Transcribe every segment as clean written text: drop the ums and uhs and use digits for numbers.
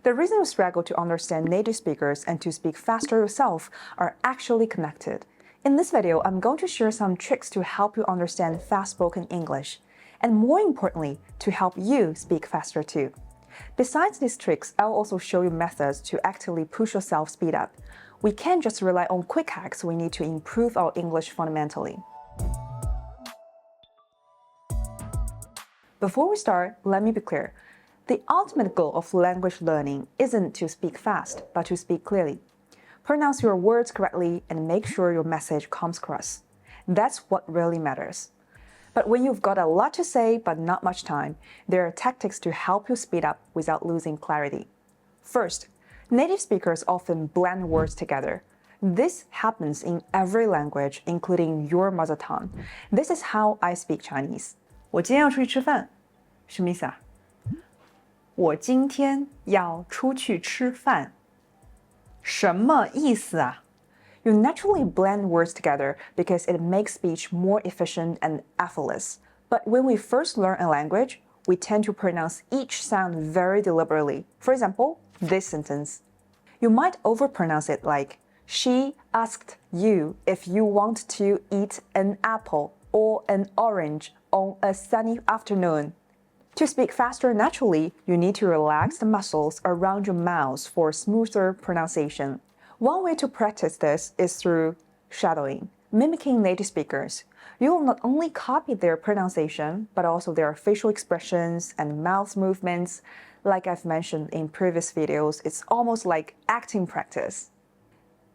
The reason you struggle to understand native speakers and to speak faster yourself are actually connected. In this video, I'm going to share some tricks to help you understand fast-spoken English, and more importantly, to help you speak faster too. Besides these tricks, I'll also show you methods to actively push yourself speed up. We can't just rely on quick hacks, we need to improve our English fundamentally. Before we start, let me be clear. The ultimate goal of language learning isn't to speak fast, but to speak clearly. Pronounce your words correctly and make sure your message comes across. That's what really matters. But when you've got a lot to say but not much time, there are tactics to help you speed up without losing clarity. First, native speakers often blend words together. This happens in every language, including your mother tongue. This is how I speak Chinese. 我今天要出去吃饭，什么意思啊？我今天要出去吃饭，什么意思啊？ You naturally blend words together because it makes speech more efficient and effortless. But when we first learn a language, we tend to pronounce each sound very deliberately. For example, this sentence. You might overpronounce it like, she asked you if you want to eat an apple or an orange on a sunny afternoon. To speak faster naturally, you need to relax the muscles around your mouth for smoother pronunciation. One way to practice this is through shadowing, mimicking native speakers. You will not only copy their pronunciation, but also their facial expressions and mouth movements. Like I've mentioned in previous videos, it's almost like acting practice.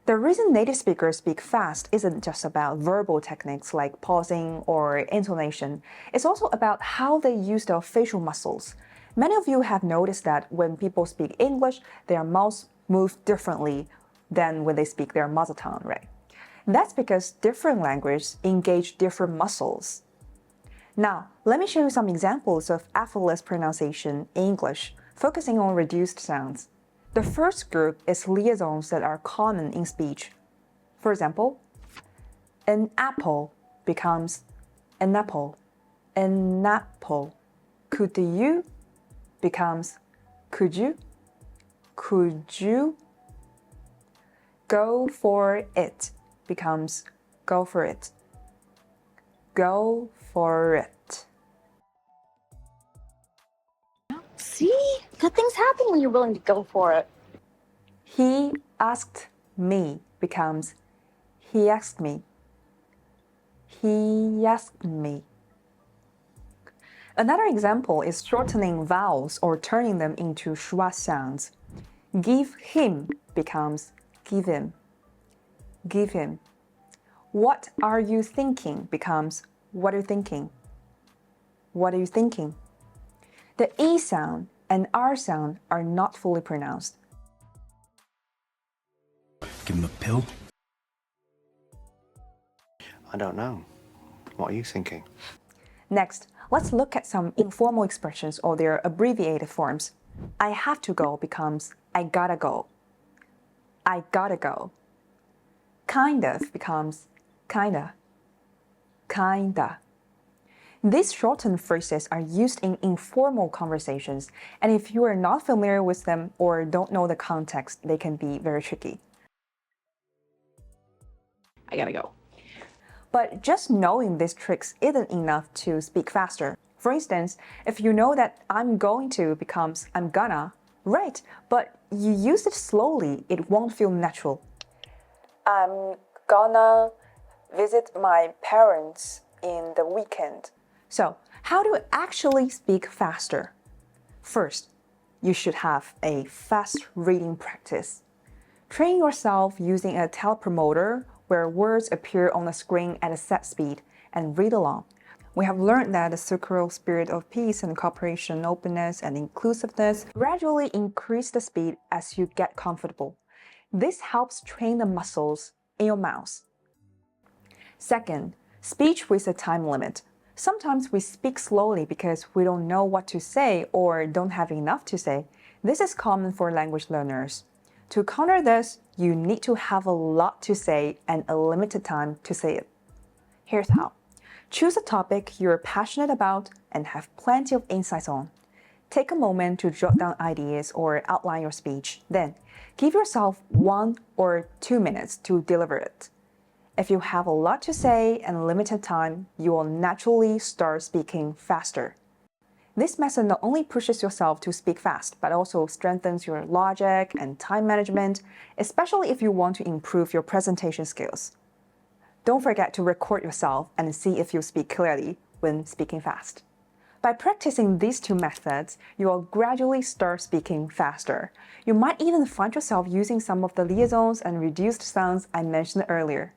The reason native speakers speak fast isn't just about verbal techniques like pausing or intonation. It's also about how they use their facial muscles. Many of you have noticed that when people speak English, their mouths move differently than when they speak their mother tongue, right? That's because different languages engage different muscles. Now, let me show you some examples of effortless pronunciation in English, focusing on reduced sounds. The first group is liaisons that are common in speech. For example, an apple becomes an apple. An apple. Could you becomes could you. Could you. Go for it becomes go for it. Go for it. See? Good things happen when you're willing to go for it. He asked me becomes he asked me. He asked me. Another example is shortening vowels or turning them into schwa sounds. Give him becomes give him. Give him. What are you thinking becomes what are you thinking? What are you thinking? The E sound and R sound are not fully pronounced. Give him a pill? I don't know. What are you thinking? Next, let's look at some informal expressions or their abbreviated forms. I have to go becomes I gotta go. I gotta go. Kind of becomes kinda. Kinda. These shortened phrases are used in informal conversations, and if you are not familiar with them or don't know the context, they can be very tricky. I gotta go. But just knowing these tricks isn't enough to speak faster. For instance, if you know that I'm going to becomes I'm gonna, right, but you use it slowly, it won't feel natural. I'm gonna visit my parents in the weekend. So, how to actually speak faster? First, you should have a fast reading practice. Train yourself using a teleprompter where words appear on the screen at a set speed and read along. We have learned that the circular spirit of peace and cooperation, openness and inclusiveness gradually increase the speed as you get comfortable. This helps train the muscles in your mouth. Second, speech with a time limit. Sometimes we speak slowly because we don't know what to say or don't have enough to say. This is common for language learners. To counter this, you need to have a lot to say and a limited time to say it. Here's how. Choose a topic you're passionate about and have plenty of insights on. Take a moment to jot down ideas or outline your speech. Then, give yourself 1 or 2 minutes to deliver it. If you have a lot to say and limited time, you will naturally start speaking faster. This method not only pushes yourself to speak fast, but also strengthens your logic and time management, especially if you want to improve your presentation skills. Don't forget to record yourself and see if you speak clearly when speaking fast. By practicing these 2 methods, you will gradually start speaking faster. You might even find yourself using some of the liaisons and reduced sounds I mentioned earlier.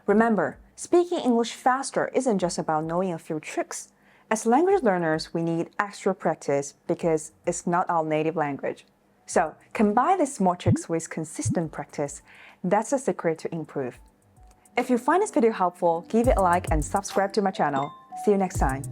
Remember, speaking English faster isn't just about knowing a few tricks. As language learners, we need extra practice because it's not our native language. So, combine these small tricks with consistent practice. That's the secret to improve. If you find this video helpful, give it a like and subscribe to my channel. See you next time.